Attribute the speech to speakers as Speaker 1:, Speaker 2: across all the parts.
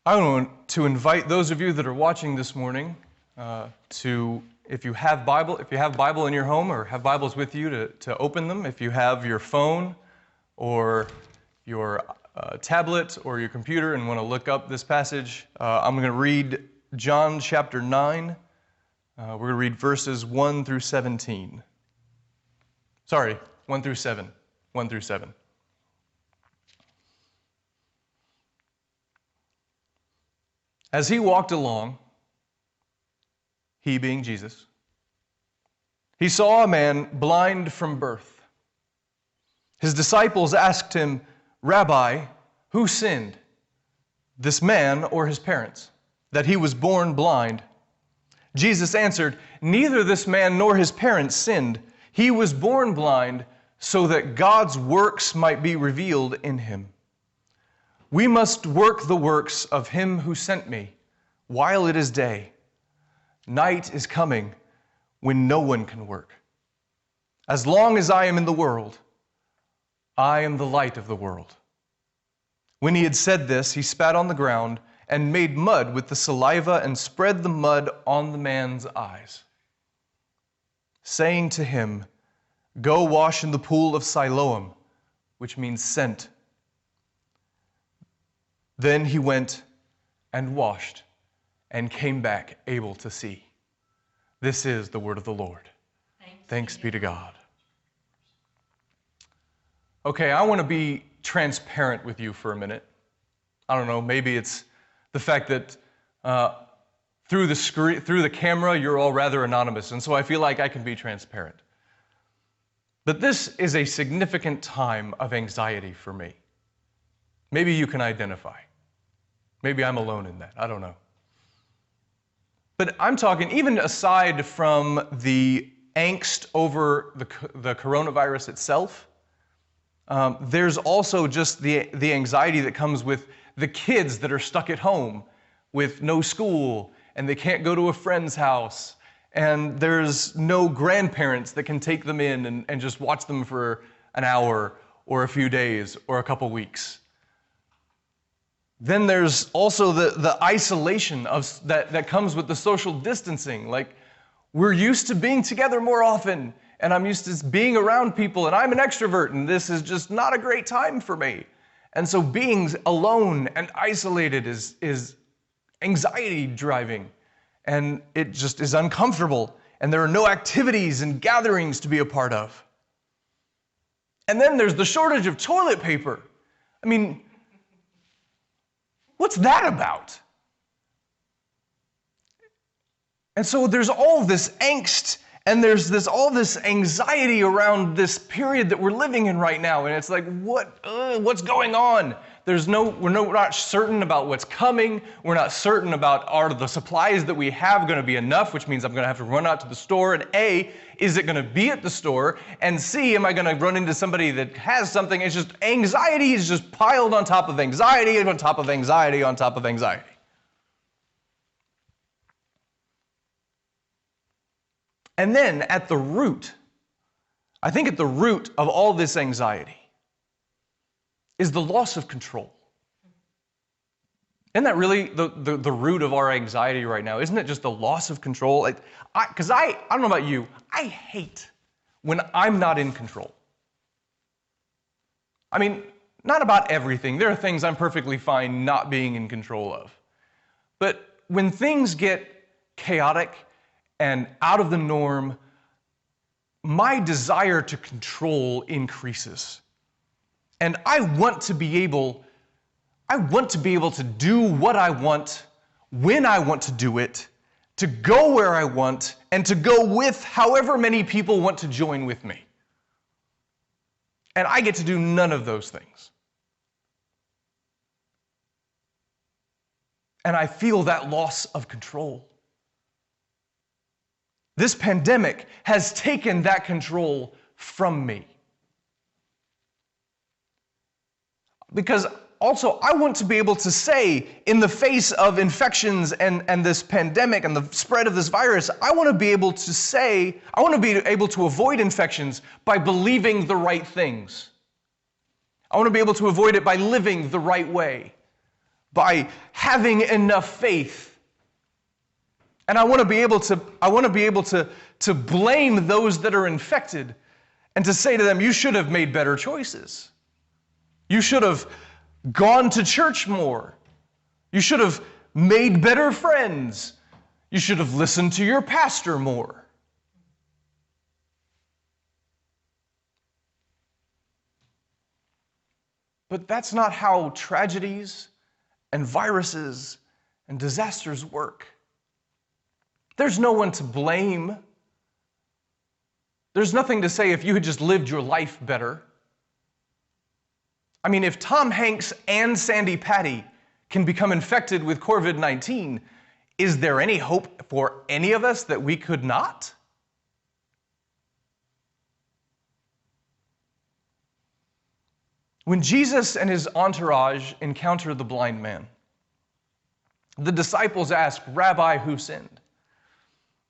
Speaker 1: I want to invite those of you that are watching this morning if you have Bible in your home or have Bibles with you, to open them. If you have your phone or your tablet or your computer and want to look up this passage, I'm going to read John chapter 9. We're going to read verses 1 through 17. Sorry, 1 through 7. 1 through 7. As he walked along, he being Jesus, he saw a man blind from birth. His disciples asked him, "Rabbi, who sinned, this man or his parents, that he was born blind?" Jesus answered, "Neither this man nor his parents sinned. He was born blind so that God's works might be revealed in him. We must work the works of him who sent me while it is day. Night is coming when no one can work. As long as I am in the world, I am the light of the world." When he had said this, he spat on the ground and made mud with the saliva and spread the mud on the man's eyes, saying to him, "Go wash in the pool of Siloam," which means sent. Then he went and washed and came back able to see. This is the word of the Lord. Thanks be to God. Okay, I want to be transparent with you for a minute. I don't know, maybe it's the fact that through the camera, you're all rather anonymous, and so I feel like I can be transparent. But this is a significant time of anxiety for me. Maybe you can identify. Maybe I'm alone in that. I don't know. But I'm talking, even aside from the angst over the coronavirus itself, there's also just the anxiety that comes with the kids that are stuck at home with no school, and they can't go to a friend's house, and there's no grandparents that can take them in and just watch them for an hour or a few days or a couple weeks. Then there's also the isolation that comes with the social distancing. Like, we're used to being together more often, and I'm used to being around people, and I'm an extrovert, and this is just not a great time for me. And so being alone and isolated is anxiety driving, and it just is uncomfortable, and there are no activities and gatherings to be a part of. And then there's the shortage of toilet paper. I mean, what's that about? And so there's all this angst, and there's all this anxiety around this period that we're living in right now. And it's like, what's going on? We're not certain about what's coming. We're not certain about, are the supplies that we have going to be enough, which means I'm going to have to run out to the store. And A, is it going to be at the store? And C, am I going to run into somebody that has something? It's just anxiety is just piled on top of anxiety, on top of anxiety, on top of anxiety. And then at the root of all this anxiety is the loss of control. Isn't that really the root of our anxiety right now? Isn't it just the loss of control? Because I don't know about you, I hate when I'm not in control. I mean, not about everything. There are things I'm perfectly fine not being in control of. But when things get chaotic and out of the norm, my desire to control increases. And I want to be able to do what I want, when I want to do it, to go where I want, and to go with however many people want to join with me. And I get to do none of those things. And I feel that loss of control. This pandemic has taken that control from me. Because also, I want to be able to say, in the face of infections and this pandemic and the spread of this virus, I want to be able to avoid infections by believing the right things. I want to be able to avoid it by living the right way, by having enough faith. And I want to be able to blame those that are infected and to say to them, you should have made better choices. You should have gone to church more. You should have made better friends. You should have listened to your pastor more. But that's not how tragedies and viruses and disasters work. There's no one to blame. There's nothing to say if you had just lived your life better. I mean, if Tom Hanks and Sandy Patty can become infected with COVID-19, is there any hope for any of us that we could not? When Jesus and his entourage encounter the blind man, the disciples ask, Rabbi, who sinned?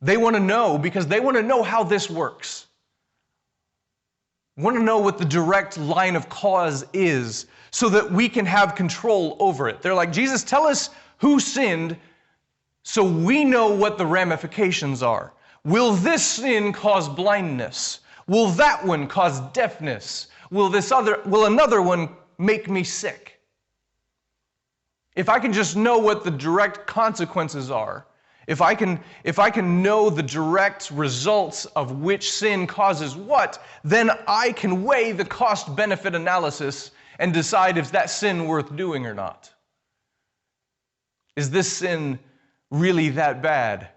Speaker 1: They want to know because they want to know how this works. Want to know what the direct line of cause is so that we can have control over it. They're like, Jesus, tell us who sinned so we know what the ramifications are. Will this sin cause blindness? Will that one cause deafness? Will another one make me sick? If I can just know what the direct consequences are, if I can know the direct results of which sin causes what, then I can weigh the cost-benefit analysis and decide if that sin worth doing or not. Is this sin really that bad?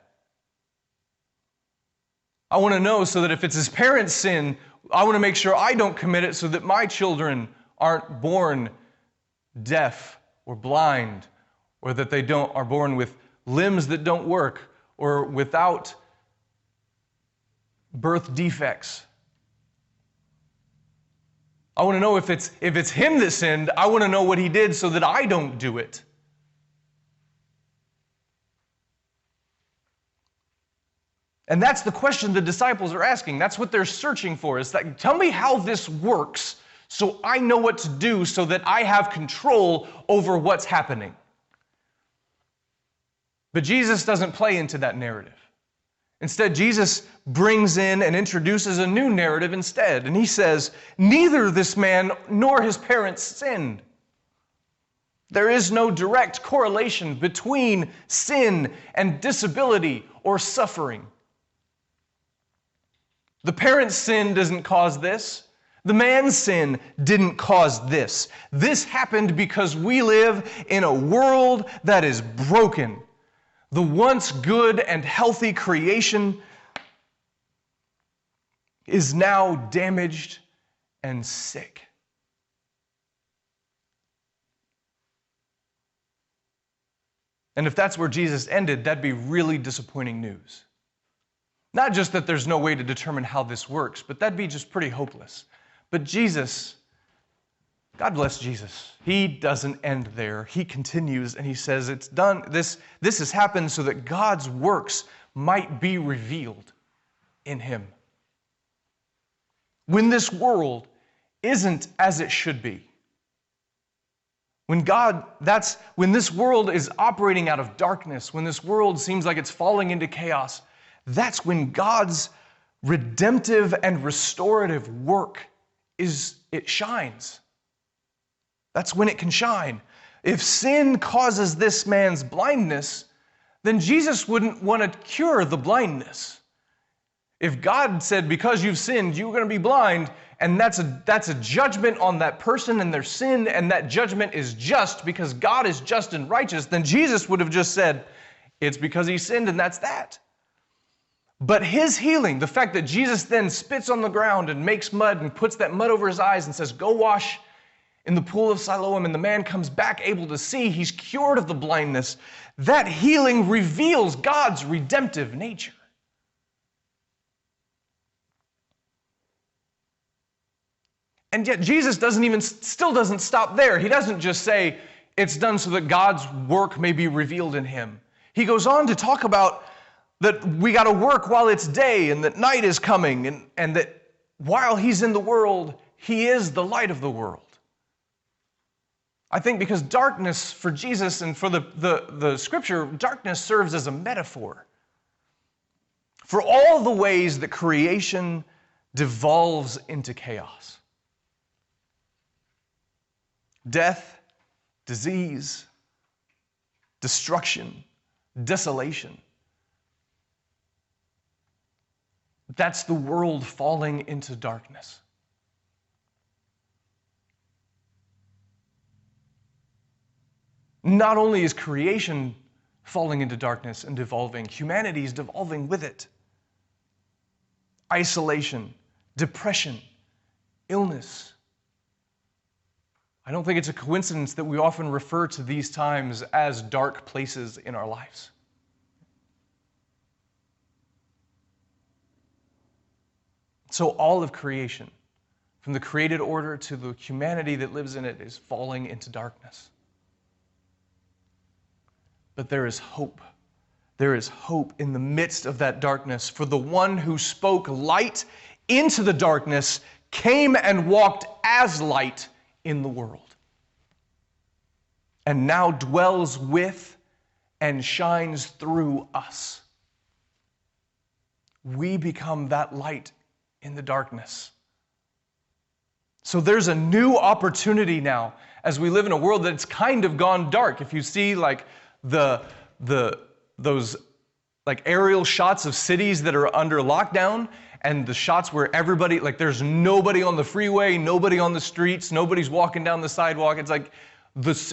Speaker 1: I want to know so that if it's his parents' sin, I want to make sure I don't commit it so that my children aren't born deaf or blind, or that they are born with limbs that don't work, or without birth defects. I want to know if it's him that sinned, I want to know what he did so that I don't do it. And that's the question the disciples are asking. That's what they're searching for. Is that, tell me how this works so I know what to do so that I have control over what's happening. But Jesus doesn't play into that narrative. Instead, Jesus brings in and introduces a new narrative instead. And he says, neither this man nor his parents sinned. There is no direct correlation between sin and disability or suffering. The parent's sin doesn't cause this. The man's sin didn't cause this. This happened because we live in a world that is broken. The once good and healthy creation is now damaged and sick. And if that's where Jesus ended, that'd be really disappointing news. Not just that there's no way to determine how this works, but that'd be just pretty hopeless. But Jesus, God bless Jesus, he doesn't end there. He continues and he says, it's done. This has happened so that God's works might be revealed in him. When this world isn't as it should be, when this world is operating out of darkness, when this world seems like it's falling into chaos, that's when God's redemptive and restorative work it shines. That's when it can shine. If sin causes this man's blindness, then Jesus wouldn't want to cure the blindness. If God said, because you've sinned, you're going to be blind, and that's a judgment on that person and their sin, and that judgment is just because God is just and righteous, then Jesus would have just said, it's because he sinned and that's that. But his healing, the fact that Jesus then spits on the ground and makes mud and puts that mud over his eyes and says, go wash in the pool of Siloam, and the man comes back able to see, he's cured of the blindness. That healing reveals God's redemptive nature. And yet Jesus still doesn't stop there. He doesn't just say, it's done so that God's work may be revealed in him. He goes on to talk about that we got to work while it's day and that night is coming, and that while he's in the world, he is the light of the world. I think because darkness for Jesus and for the scripture, darkness serves as a metaphor for all the ways that creation devolves into chaos. Death, disease, destruction, desolation. That's the world falling into darkness. Not only is creation falling into darkness and devolving, humanity is devolving with it. Isolation, depression, illness. I don't think it's a coincidence that we often refer to these times as dark places in our lives. So all of creation, from the created order to the humanity that lives in it, is falling into darkness. But there is hope. There is hope in the midst of that darkness. For the one who spoke light into the darkness came and walked as light in the world, and now dwells with and shines through us. We become that light in the darkness. So there's a new opportunity now as we live in a world that's kind of gone dark. If you see like those like aerial shots of cities that are under lockdown, and the shots where everybody, like there's nobody on the freeway, nobody on the streets, nobody's walking down the sidewalk. It's like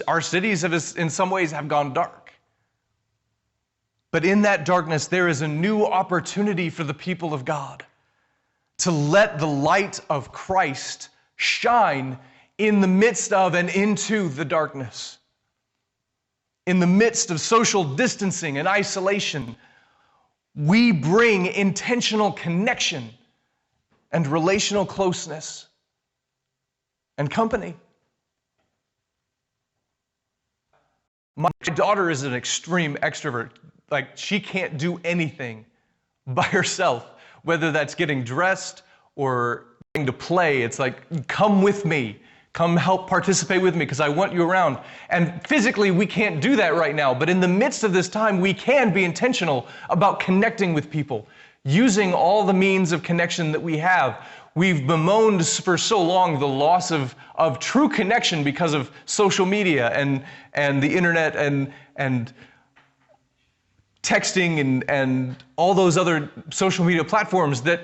Speaker 1: our cities have, in some ways, have gone dark. But in that darkness, there is a new opportunity for the people of God to let the light of Christ shine in the midst of and into the darkness. In the midst of social distancing and isolation, we bring intentional connection and relational closeness and company. My daughter is an extreme extrovert. Like, she can't do anything by herself, whether that's getting dressed or going to play. It's like, come with me. Come help participate with me because I want you around. And physically, we can't do that right now. But in the midst of this time, we can be intentional about connecting with people, using all the means of connection that we have. We've bemoaned for so long the loss of true connection because of social media and the internet and texting and all those other social media platforms that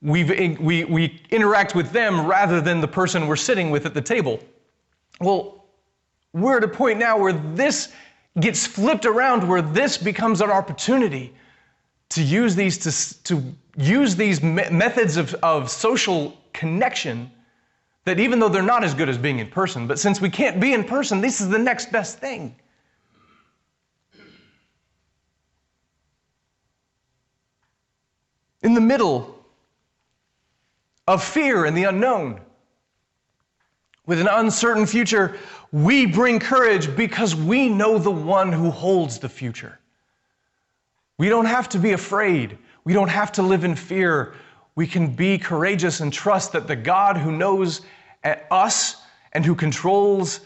Speaker 1: we interact with them rather than the person we're sitting with at the table. Well, we're at a point now where this gets flipped around, where this becomes an opportunity to use these methods of social connection that, even though they're not as good as being in person, but since we can't be in person, this is the next best thing. In the middle of fear and the unknown, with an uncertain future, we bring courage because we know the one who holds the future. We don't have to be afraid. We don't have to live in fear. We can be courageous and trust that the God who knows us and who controls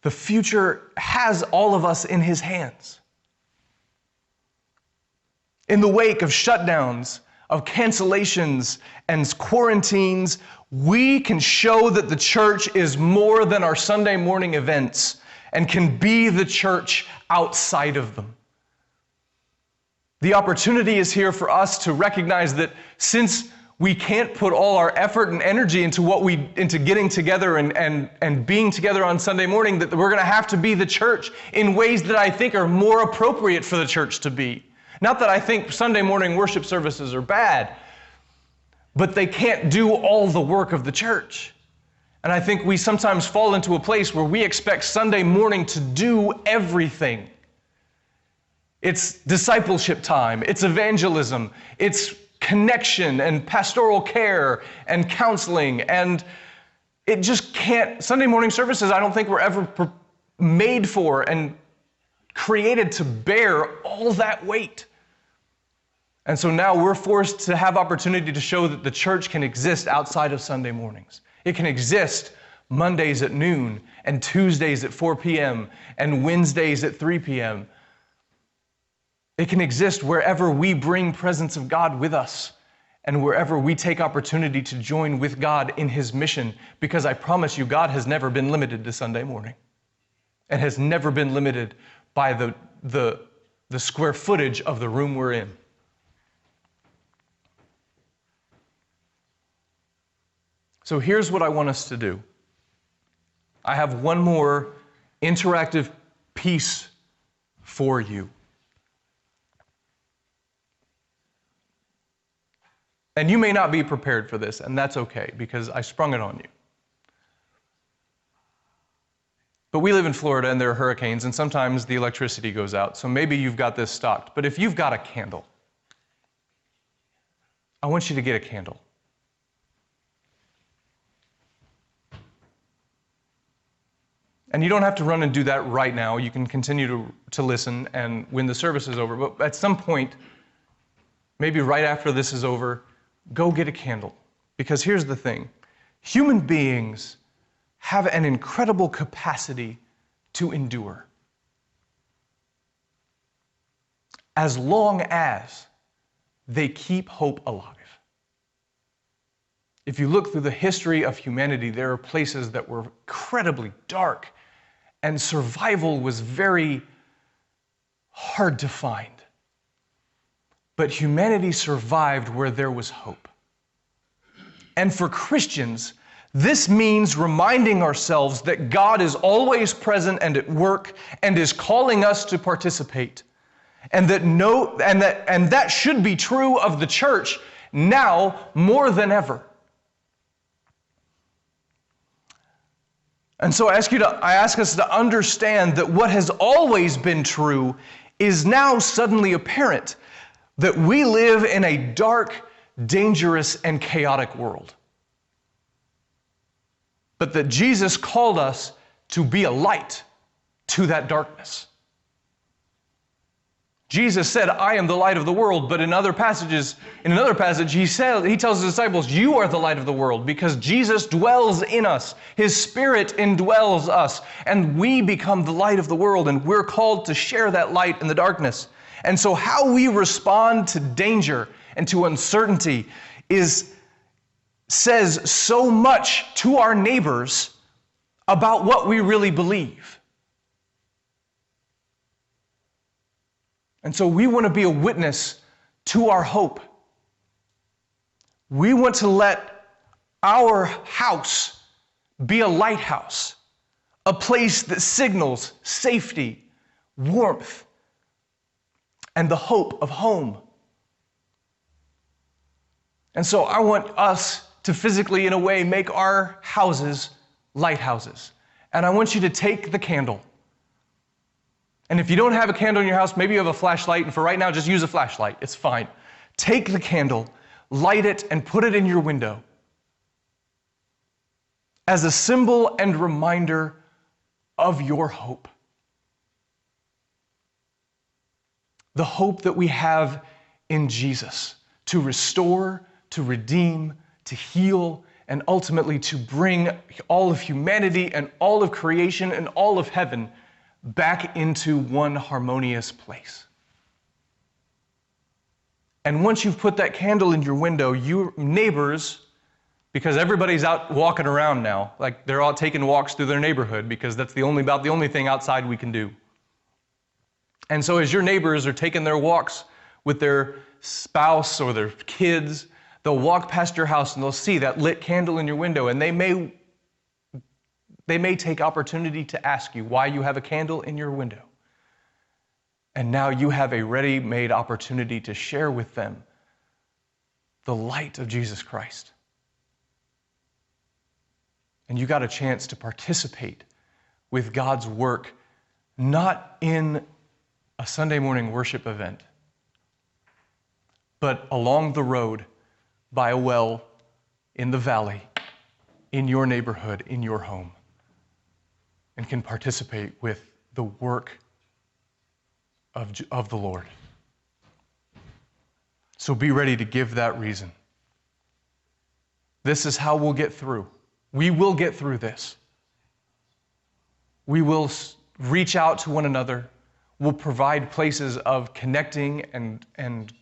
Speaker 1: the future has all of us in his hands. In the wake of shutdowns, of cancellations and quarantines, we can show that the church is more than our Sunday morning events and can be the church outside of them. The opportunity is here for us to recognize that since we can't put all our effort and energy into getting together and being together on Sunday morning, that we're going to have to be the church in ways that I think are more appropriate for the church to be. Not that I think Sunday morning worship services are bad, but they can't do all the work of the church. And I think we sometimes fall into a place where we expect Sunday morning to do everything. It's discipleship time, it's evangelism, it's connection and pastoral care and counseling, and it just can't. Sunday morning services, I don't think were ever made for and created to bear all that weight. And so now we're forced to have opportunity to show that the church can exist outside of Sunday mornings. It can exist Mondays at noon, and Tuesdays at 4 p.m., and Wednesdays at 3 p.m. It can exist wherever we bring presence of God with us and wherever we take opportunity to join with God in His mission, because I promise you, God has never been limited to Sunday morning and has never been limited by the square footage of the room we're in. So here's what I want us to do. I have one more interactive piece for you. And you may not be prepared for this, and that's okay, because I sprung it on you. But we live in Florida, and there are hurricanes, and sometimes the electricity goes out, so maybe you've got this stocked. But if you've got a candle, I want you to get a candle. And you don't have to run and do that right now. You can continue to listen, and when the service is over, but at some point, maybe right after this is over, go get a candle. Because here's the thing. Human beings have an incredible capacity to endure, as long as they keep hope alive. If you look through the history of humanity, there are places that were incredibly dark, and survival was very hard to find. But humanity survived where there was hope. And for Christians, this means reminding ourselves that God is always present and at work and is calling us to participate. And that should be true of the church now more than ever. And so I ask us to understand that what has always been true is now suddenly apparent, that we live in a dark, dangerous, and chaotic world. But that Jesus called us to be a light to that darkness. Jesus said, I am the light of the world, but in another passage, he tells his disciples, you are the light of the world, because Jesus dwells in us. His Spirit indwells us, and we become the light of the world, and we're called to share that light in the darkness. And so how we respond to danger and to uncertainty says so much to our neighbors about what we really believe. And so we want to be a witness to our hope. We want to let our house be a lighthouse, a place that signals safety, warmth, and the hope of home. And so I want us to physically, in a way, make our houses lighthouses. And I want you to take the candle. And if you don't have a candle in your house, maybe you have a flashlight, and for right now, just use a flashlight. It's fine. Take the candle, light it, and put it in your window as a symbol and reminder of your hope. The hope that we have in Jesus to restore, to redeem, to heal, and ultimately to bring all of humanity and all of creation and all of heaven back into one harmonious place. And once you've put that candle in your window, your neighbors, because everybody's out walking around now, like they're all taking walks through their neighborhood because that's about the only thing outside we can do. And so as your neighbors are taking their walks with their spouse or their kids, they'll walk past your house and they'll see that lit candle in your window, and they may take opportunity to ask you why you have a candle in your window. And now you have a ready-made opportunity to share with them the light of Jesus Christ. And you got a chance to participate with God's work, not in a Sunday morning worship event, but along the road, by a well, in the valley, in your neighborhood, in your home, and can participate with the work of the Lord. So be ready to give that reason. This is how we'll get through. We will get through this. We will reach out to one another. We'll provide places of connecting and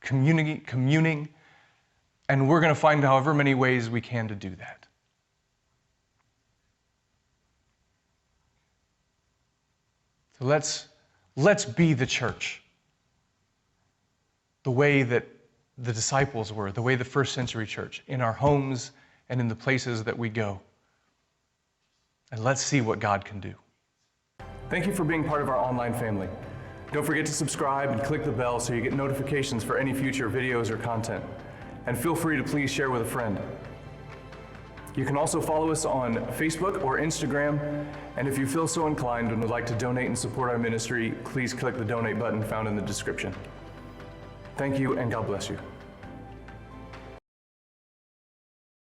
Speaker 1: communing, and we're going to find however many ways we can to do that. So let's be the church the way that the disciples were, the way the first century church, in our homes and in the places that we go. And let's see what God can do. Thank you for being part of our online family. Don't forget to subscribe and click the bell so you get notifications for any future videos or content. And feel free to please share with a friend. You can also follow us on Facebook or Instagram. And if you feel so inclined and would like to donate and support our ministry, please click the donate button found in the description. Thank you, and God bless you.